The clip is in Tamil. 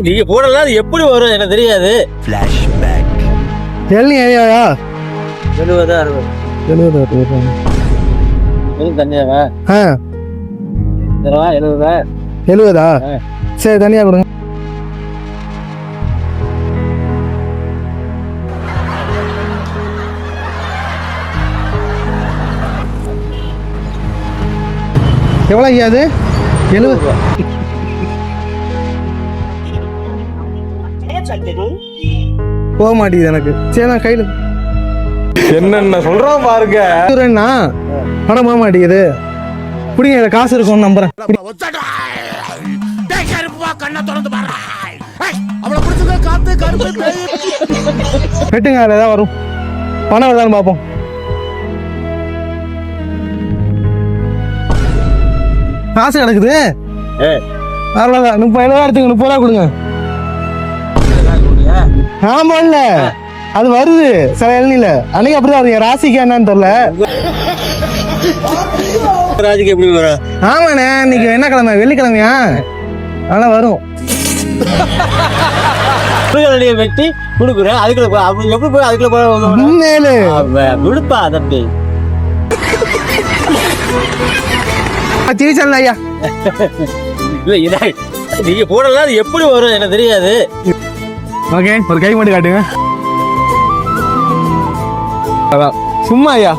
நீங்க போடலாம் அது எப்படி வரும் எனக்கு தெரியாது. எள்ளி ஐயாயா 70 60 தனியாவா? 70 சரி தனியா கொடுங்க. எவ்வளோ ஐயா அது? 70 போக மாட்டேங்குது எனக்கு. சரி நான் கையில் என்னென்ன சொல்றான் பாருங்க. பணம் போக மாட்டேங்குது. பிடிங்க, இதில் காசு இருக்கும் நம்புறேன். வெட்டுங்க, அதில் ஏதாவது வரும். பணம் வருதான்னு பார்ப்போம். காசு கிடக்குது. அவ்வளோதான். 30 எடுத்துங்க. 30 ரூபா கொடுங்க. ஆமா இல்ல அது வருது சில இளநில. அன்னைக்கு அப்படிதான் வருங்க. ராசிக்கு என்னன்னு தெரியல. ராஜிக்கு எப்படி வரும்? ஆமாண்ணே, இன்னைக்கு என்ன கிழமை? வெள்ளிக்கிழமையா? அதெல்லாம் வரும். வெட்டி கொடுக்குறேன். அதுக்குள்ள எப்படி போய் அதுக்குள்ள விழுப்பா தம்பி. ஜீவிச்சல் ஐயா. இல்ல நீங்க போடலாம் அது எப்படி வரும் எனக்கு தெரியாது. ஓகே, ஒரு கை மட்டும் காட்டுங்க. சும்மா ஐயா.